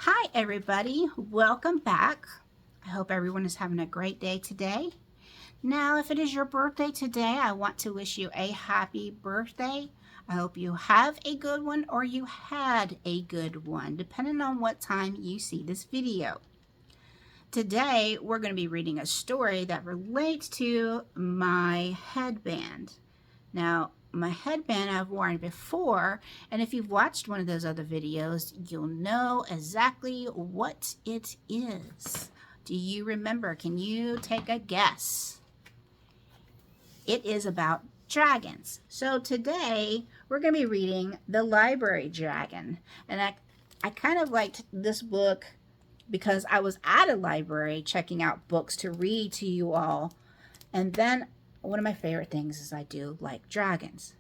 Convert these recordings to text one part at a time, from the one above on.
Hi everybody, welcome back. I hope everyone is having a great day today. Now, if it is your birthday today, I want to wish you a happy birthday. I hope you have a good one or you had a good one, depending on what time you see this video. Today, we're going to be reading a story that relates to my headband. Now, my headband I've worn before, and if you've watched one of those other videos, you'll know exactly what it is. Do you remember? Can you take a guess? It is about dragons. So today, we're going to be reading The Library Dragon. And I kind of liked this book because I was at a library checking out books to read to you all. And then one of my favorite things is I do like dragons.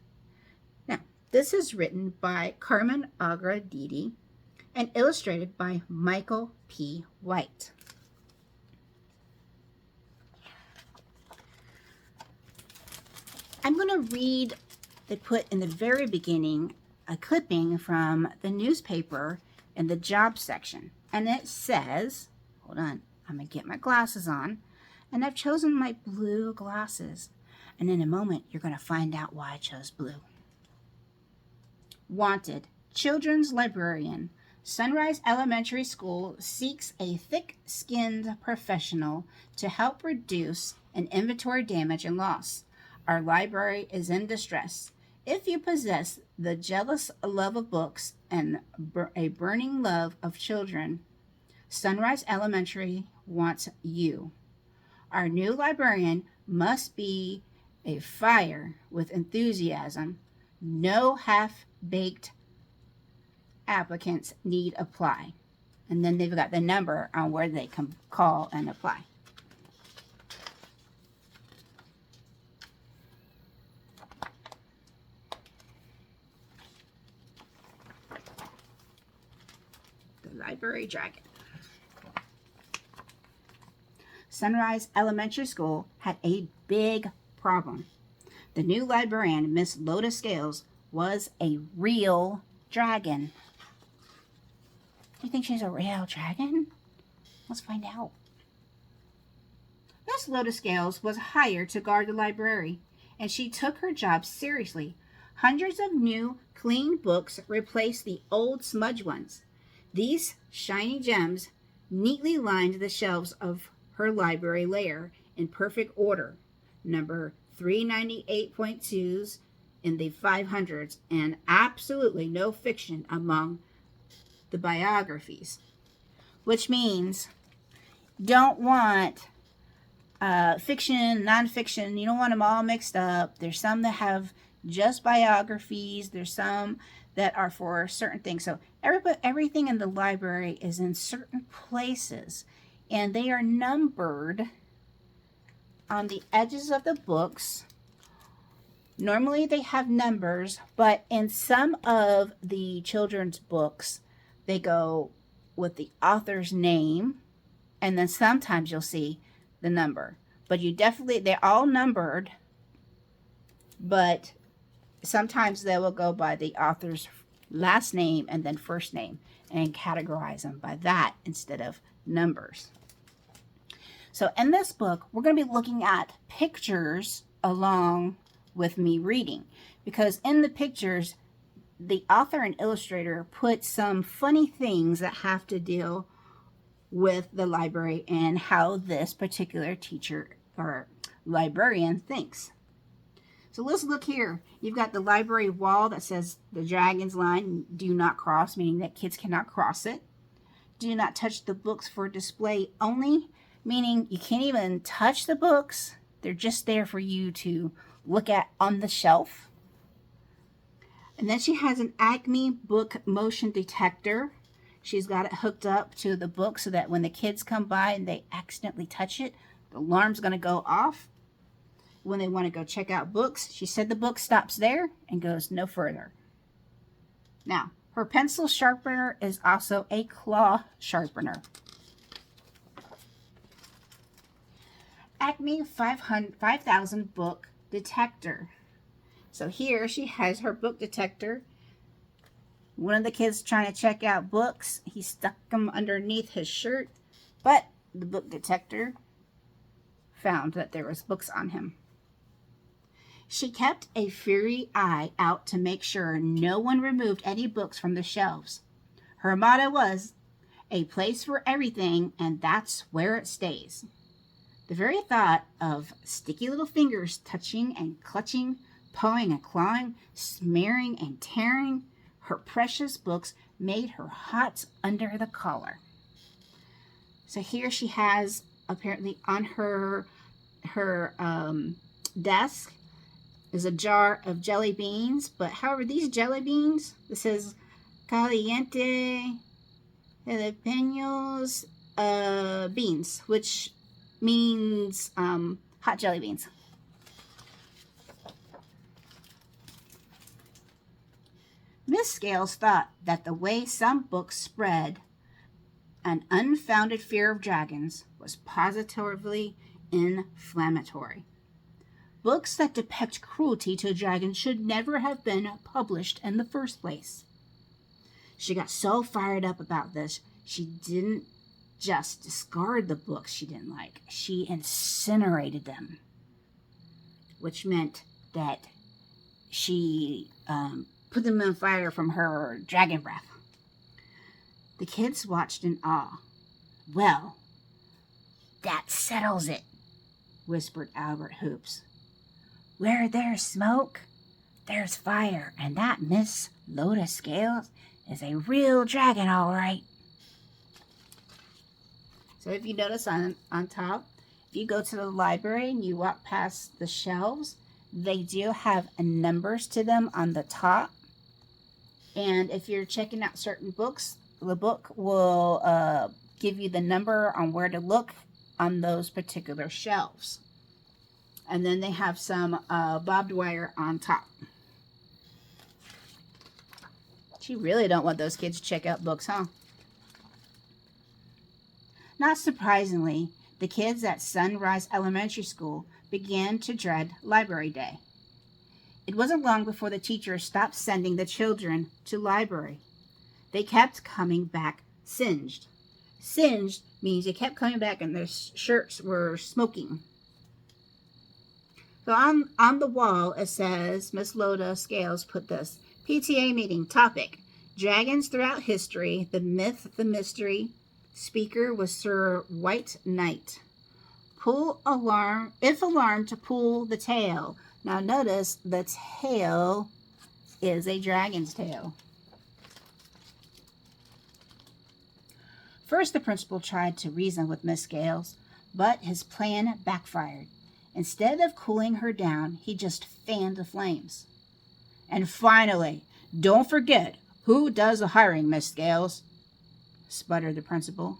Now, this is written by Carmen Arga Deedy and illustrated by Michael P. White. I'm going to read, they put in the very beginning a clipping from the newspaper in the job section. And it says, hold on, I'm going to get my glasses on. And I've chosen my blue glasses. And in a moment, you're going to find out why I chose blue. Wanted, children's librarian. Sunrise Elementary School seeks a thick-skinned professional to help reduce an inventory damage and loss. Our library is in distress. If you possess the jealous love of books and a burning love of children, Sunrise Elementary wants you. Our new librarian must be a fire with enthusiasm. No half-baked applicants need apply. And then they've got the number on where they can call and apply. The Library Dragon. Sunrise Elementary School had a big problem. The new librarian, Miss Lola Scales, was a real dragon. You think she's a real dragon? Let's find out. Miss Lola Scales was hired to guard the library, and she took her job seriously. Hundreds of new, clean books replaced the old smudge ones. These shiny gems neatly lined the shelves of her library layer in perfect order, number 398.2s in the 500s, and absolutely no fiction among the biographies, which means don't want fiction, nonfiction. You don't want them all mixed up. There's some that have just biographies. There's some that are for certain things. So everything in the library is in certain places, and they are numbered on the edges of the books. Normally they have numbers, but in some of the children's books, they go with the author's name, and then sometimes you'll see the number. But they're all numbered, but sometimes they will go by the author's last name and then first name and categorize them by that instead of numbers. So in this book, we're going to be looking at pictures along with me reading, because in the pictures, the author and illustrator put some funny things that have to deal with the library and how this particular teacher or librarian thinks. So let's look here. You've got the library wall that says the dragon's line, do not cross, meaning that kids cannot cross it. Do not touch the books for display only, meaning you can't even touch the books. They're just there for you to look at on the shelf. And then she has an Acme book motion detector. She's got it hooked up to the book so that when the kids come by and they accidentally touch it, the alarm's going to go off. When they want to go check out books, she said the book stops there and goes no further. Now, her pencil sharpener is also a claw sharpener. Acme 5000 book detector. So here she has her book detector One of the kids trying to check out books, he stuck them underneath his shirt, but the book detector found that there was books on him. She kept a fiery eye out to make sure no one removed any books from the shelves. Her motto was, "A place for everything, and that's where it stays." The very thought of sticky little fingers touching and clutching, pawing and clawing, smearing and tearing her precious books made her hot under the collar. So here she has, apparently on her desk is a jar of jelly beans. But however, these jelly beans, this is caliente jalapenos beans, which means hot jelly beans. Miss Scales thought that the way some books spread an unfounded fear of dragons was positively inflammatory. Books that depict cruelty to dragons should never have been published in the first place. She got so fired up about this, she didn't just discard the books she didn't like. She incinerated them, which meant that she put them in fire from her dragon breath. The kids watched in awe. "Well, that settles it," whispered Albert Hoops. "Where there's smoke, there's fire, and that Miss Lola Scales is a real dragon, all right." So if you notice on top, if you go to the library and you walk past the shelves, they do have numbers to them on the top. And if you're checking out certain books, the book will give you the number on where to look on those particular shelves. And then they have some barbed wire on top. You really don't want those kids to check out books, huh? Not surprisingly, the kids at Sunrise Elementary School began to dread library day. It wasn't long before the teachers stopped sending the children to library. They kept coming back singed. Singed means they kept coming back and their shirts were smoking. So on the wall it says, Miss Lola Scales put this, PTA meeting, topic, dragons throughout history, the myth, the mystery. Speaker was Sir White Knight. Pull alarm, if alarmed, to pull the tail. Now notice the tail is a dragon's tail. First, the principal tried to reason with Miss Scales, but his plan backfired. Instead of cooling her down, he just fanned the flames. "And finally, don't forget, who does the hiring, Miss Scales?" sputtered the principal.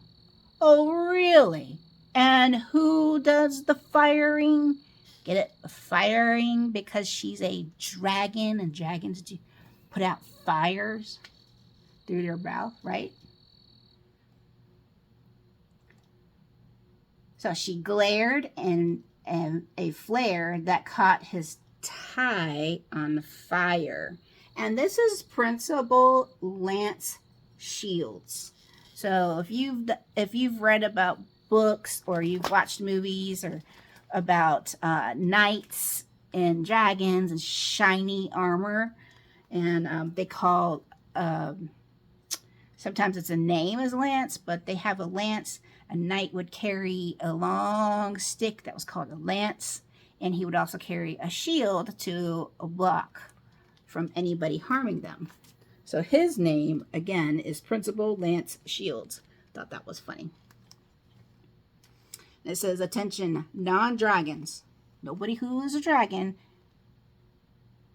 "Oh, really? And who does the firing?" Get it? Firing because she's a dragon and dragons do put out fires through their mouth, right? So she glared and a flare that caught his tie on fire. And this is Principal Lance Shields. So if you've read about books or you've watched movies or about knights and dragons and shiny armor, and they call sometimes it's a name as Lance, but they have a lance. A knight would carry a long stick that was called a lance, and he would also carry a shield to block from anybody harming them. So his name, again, is Principal Lance Shields. Thought that was funny. It says, attention, non-dragons. Nobody who is a dragon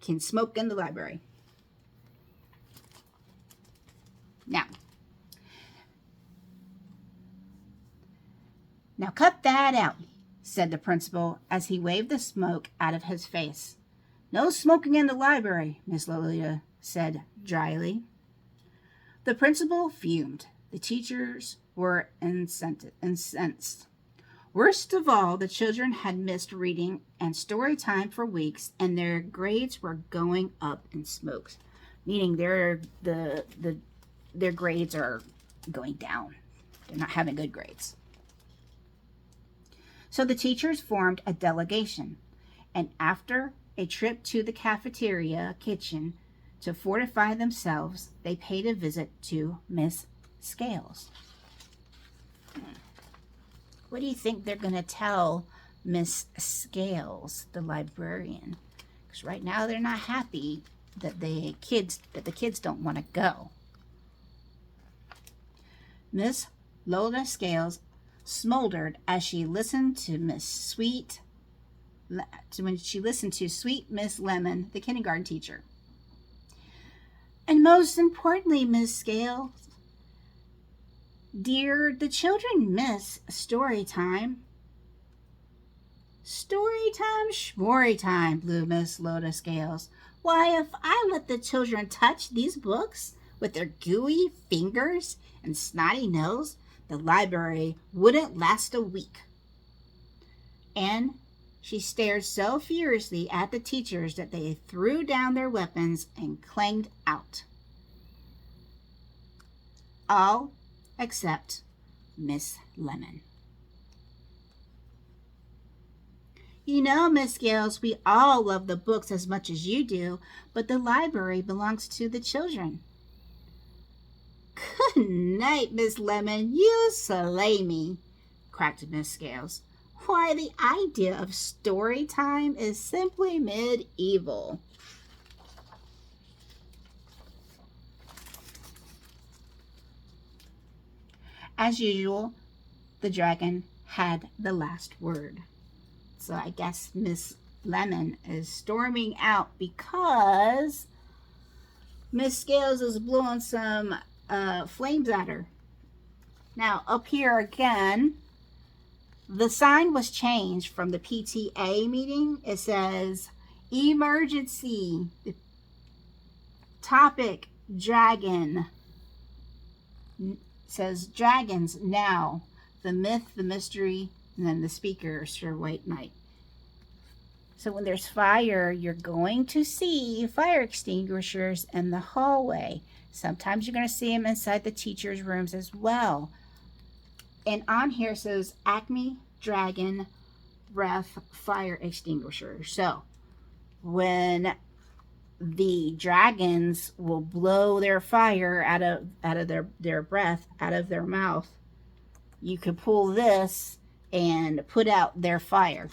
can smoke in the library. Now cut that out, said the principal as he waved the smoke out of his face. No smoking in the library, Miss Lola said dryly. The principal fumed. The teachers were incensed. Worst of all, the children had missed reading and story time for weeks, and their grades were going up in smoke. meaning their grades are going down. They're not having good grades. So the teachers formed a delegation, and after a trip to the cafeteria kitchen to fortify themselves, they paid a visit to Miss Scales. What do you think they're going to tell Miss Scales, the librarian? Because right now they're not happy that the kids don't want to go. Miss Lola Scales smoldered as she listened to Sweet Miss Lemon, the kindergarten teacher. And most importantly, Miss Scales, dear, the children miss story time. Story time, schmory time, blew Miss Lola Scales. Why, if I let the children touch these books with their gooey fingers and snotty nose, the library wouldn't last a week. And she stared so furiously at the teachers that they threw down their weapons and clanged out. All except Miss Lemon. You know, Miss Scales, we all love the books as much as you do, but the library belongs to the children. Good night, Miss Lemon. You slay me, cracked Miss Scales. Why, the idea of story time is simply medieval. As usual, the dragon had the last word. So I guess Miss Lemon is storming out because Miss Scales is blowing some flames at her. Now, up here again, the sign was changed from the PTA meeting. It says, emergency, topic, dragon. It says, dragons now, the myth, the mystery, and then the speaker, Sir White Knight. So when there's fire, you're going to see fire extinguishers in the hallway. Sometimes you're going to see them inside the teachers' rooms as well. And on here says Acme Dragon Breath Fire Extinguisher. So when the dragons will blow their fire out of their breath, out of their mouth, you could pull this and put out their fire.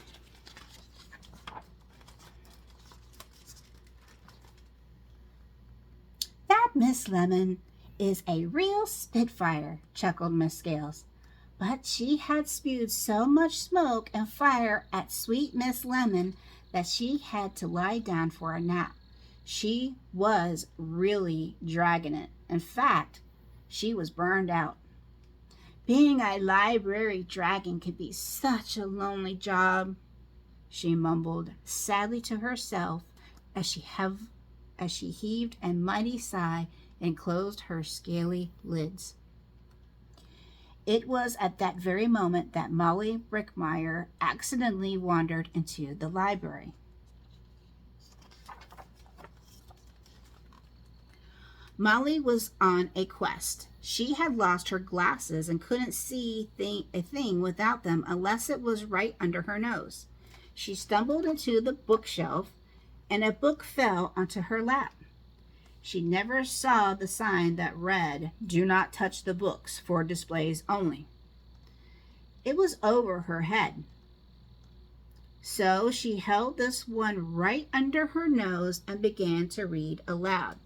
That Miss Lemon is a real spitfire, chuckled Miss Scales. But she had spewed so much smoke and fire at sweet Miss Lemon that she had to lie down for a nap. She was really dragging it. In fact, she was burned out. Being a library dragon could be such a lonely job, she mumbled sadly to herself as she heaved a mighty sigh and closed her scaly lids. It was at that very moment that Molly Brickmeyer accidentally wandered into the library. Molly was on a quest. She had lost her glasses and couldn't see a thing without them unless it was right under her nose. She stumbled into the bookshelf and a book fell onto her lap. She never saw the sign that read, "Do not touch the books, for displays only." It was over her head. So she held this one right under her nose and began to read aloud.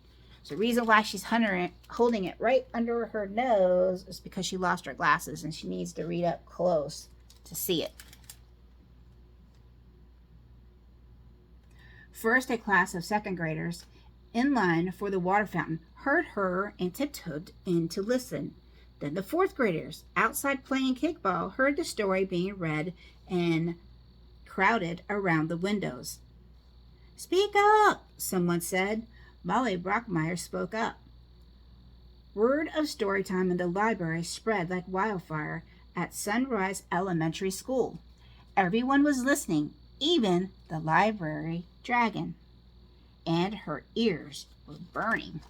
So the reason why she's holding it right under her nose is because she lost her glasses and she needs to read up close to see it. First, a class of second graders in line for the water fountain heard her and tiptoed in to listen. Then the fourth graders, outside playing kickball, heard the story being read and crowded around the windows. "Speak up," someone said. Molly Brockmeyer spoke up. Word of story time in the library spread like wildfire at Sunrise Elementary School. Everyone was listening, even the library dragon. and her ears were burning.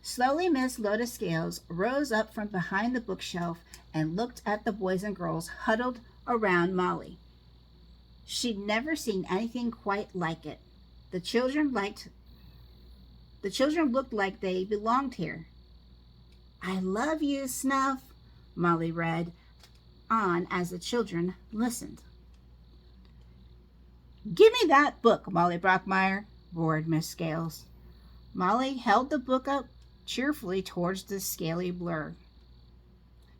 Slowly, Miss Lola Scales rose up from behind the bookshelf and looked at the boys and girls huddled around Molly. She'd never seen anything quite like it. The children looked like they belonged here. "I love you, Snuff," Molly read on as the children listened. "Give me that book, Molly Brockmeyer," roared Miss Scales. Molly held the book up cheerfully towards the scaly blur.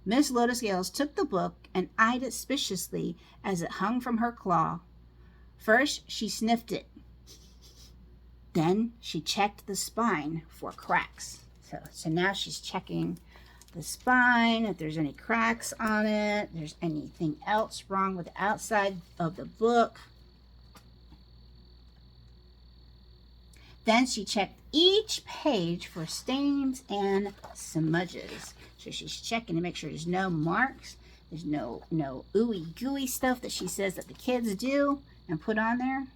Miss Lola Scales took the book and eyed it suspiciously as it hung from her claw. First, she sniffed it. Then she checked the spine for cracks. So now she's checking the spine, if there's any cracks on it, if there's anything else wrong with the outside of the book. Then she checked each page for stains and smudges. So she's checking to make sure there's no marks, there's no ooey gooey stuff that she says that the kids do and put on there.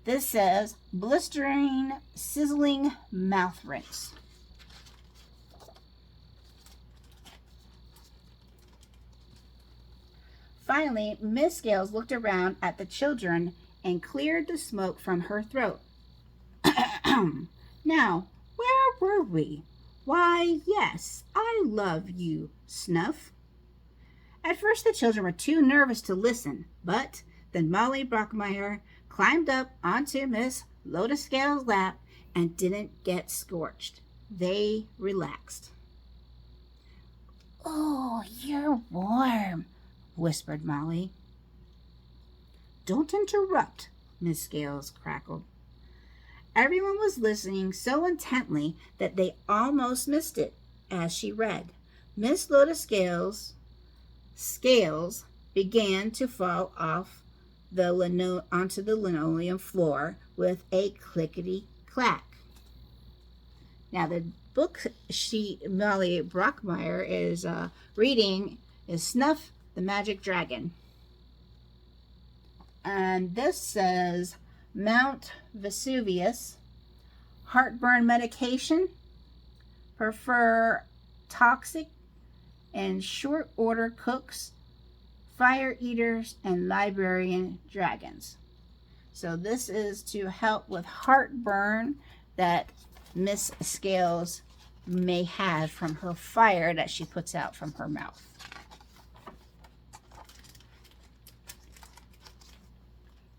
This says blistering, sizzling mouth rinse. Finally, Miss Scales looked around at the children and cleared the smoke from her throat. "Now, where were we? Why, yes, I love you, Snuff." At first, the children were too nervous to listen, but then Molly Brockmeyer climbed up onto Miss Lola Scales' lap and didn't get scorched. They relaxed. "Oh, you're warm," whispered Molly. "Don't interrupt," Miss Scales crackled. Everyone was listening so intently that they almost missed it as she read. Miss Lola Scales' scales began to fall off onto the linoleum floor with a clickety-clack. Now, the book Molly Brockmeyer is reading is Snuff the Magic Dragon. And this says Mount Vesuvius, heartburn medication, prefer toxic and short order cooks, fire eaters, and librarian dragons. So this is to help with heartburn that Miss Scales may have from her fire that she puts out from her mouth.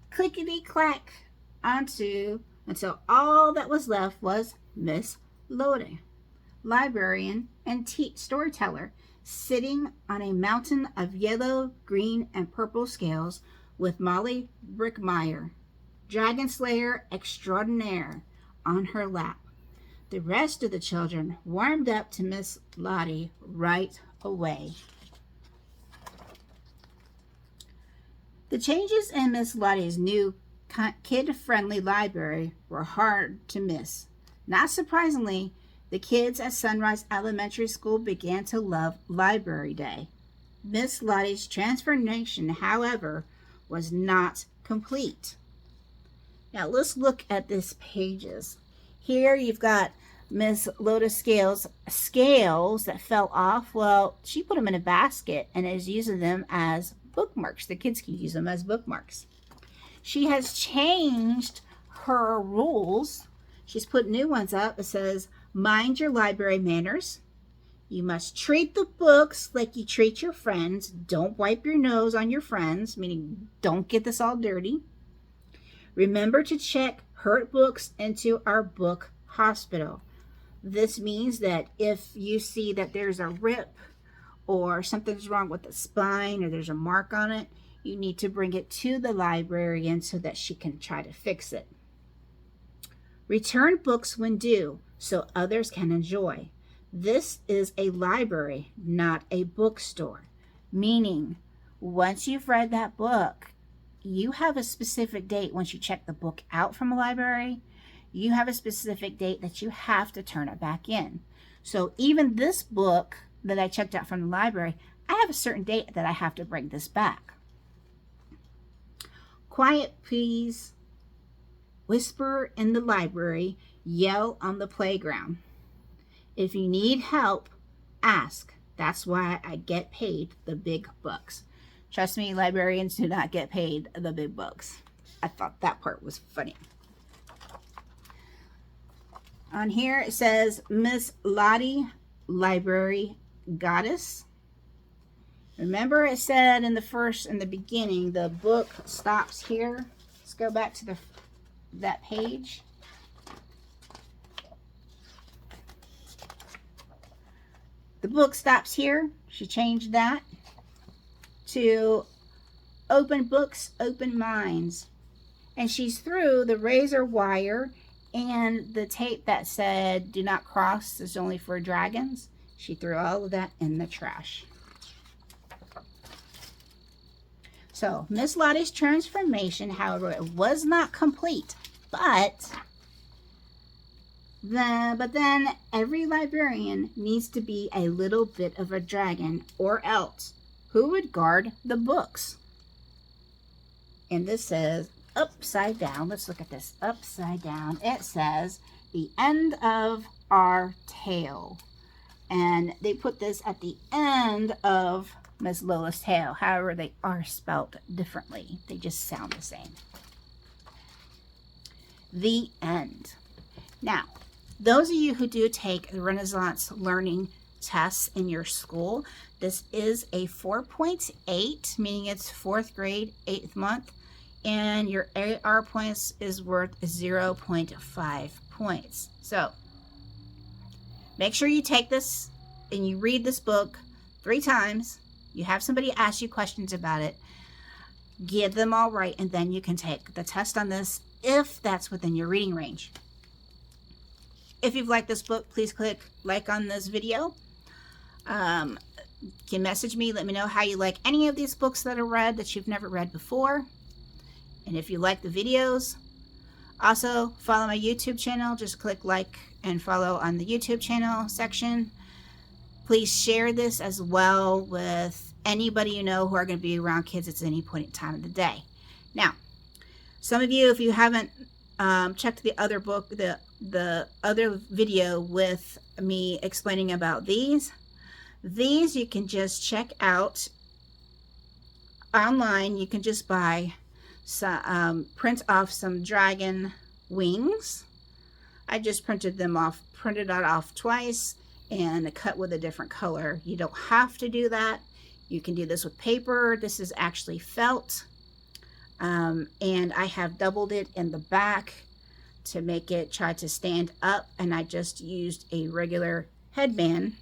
Clickety-clack until all that was left was Miss Lola, librarian and storyteller, sitting on a mountain of yellow, green, and purple scales with Molly Brockmeyer, dragon slayer extraordinaire, on her lap. The rest of the children warmed up to Miss Lottie right away. The changes in Miss Lottie's new kid-friendly library were hard to miss. Not surprisingly, the kids at Sunrise Elementary School began to love Library Day. Miss Lottie's transformation, however, was not complete. Now let's look at these pages. Here you've got Miss Lola Scales' scales that fell off. Well, she put them in a basket and is using them as bookmarks. The kids can use them as bookmarks. She has changed her rules. She's put new ones up. It says, mind your library manners. You must treat the books like you treat your friends. Don't wipe your nose on your friends, meaning don't get this all dirty. Remember to check hurt books into our book hospital. This means that if you see that there's a rip or something's wrong with the spine or there's a mark on it, you need to bring it to the librarian so that she can try to fix it. Return books when due so others can enjoy. This is a library, not a bookstore. Meaning, once you've read that book, you have a specific date. Once you check the book out from a library, you have a specific date that you have to turn it back in. So even this book that I checked out from the library, I have a certain date that I have to bring this back. Quiet, please. Whisper in the library. Yell on the playground. If you need help, ask. That's why I get paid the big bucks. Trust me, librarians do not get paid the big bucks. I thought that part was funny. On here it says, Miss Lottie, Library Goddess. Remember it said in the beginning, the book stops here. Let's go back to that page. The book stops here. She changed that to open books, open minds. And she's through the razor wire and the tape that said, do not cross, this is only for dragons. She threw all of that in the trash. So, Miss Lottie's transformation, however, it was not complete. But then every librarian needs to be a little bit of a dragon, or else who would guard the books? And this says upside down. Let's look at this upside down. It says the end of our tale. And they put this at the end of Miss Lola's tale. However, they are spelled differently. They just sound the same. The end. Now, those of you who do take the Renaissance learning tests in your school, this is a 4.8, meaning it's 4th grade, 8th month, and your AR points is worth 0.5 points. So, make sure you take this and you read this book 3 times. You have somebody ask you questions about it. Get them all right, and then you can take the test on this if that's within your reading range. If you've liked this book, please click like on this video. You can message me, let me know how you like any of these books that are read that you've never read before. And if you like the videos, also follow my YouTube channel. Just click like and follow on the YouTube channel section. Please share this as well with anybody you know who are going to be around kids at any point in time of the day. Now, some of you, if you haven't checked the other book, the other video with me explaining about these you can just check out online. You can just buy some, print off some dragon wings. I just printed that off twice and cut with a different color. You don't have to do that. You can do this with paper. This is actually felt. And I have doubled it in the back to make it try to stand up, and I just used a regular headband.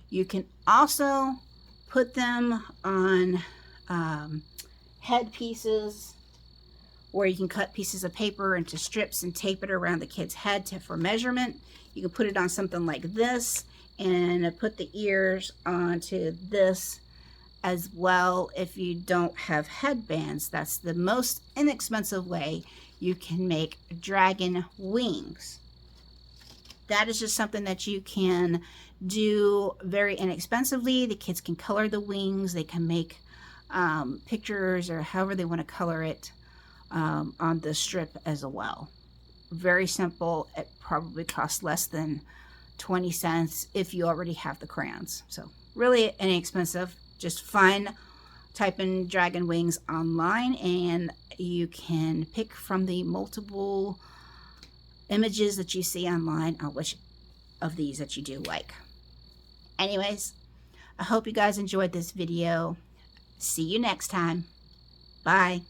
You can also put them on head pieces, or you can cut pieces of paper into strips and tape it around the kid's head for measurement. You can put it on something like this and put the ears onto this as well. If you don't have headbands, that's the most inexpensive way you can make dragon wings. That is just something that you can do very inexpensively. The kids can color the wings. They can make pictures or however they want to color it on the strip as well. Very simple. It probably costs less than 20 cents if you already have the crayons. So really inexpensive. Just type in dragon wings online and you can pick from the multiple images that you see online on which of these that you do like. Anyways, I hope you guys enjoyed this video. See you next time. Bye.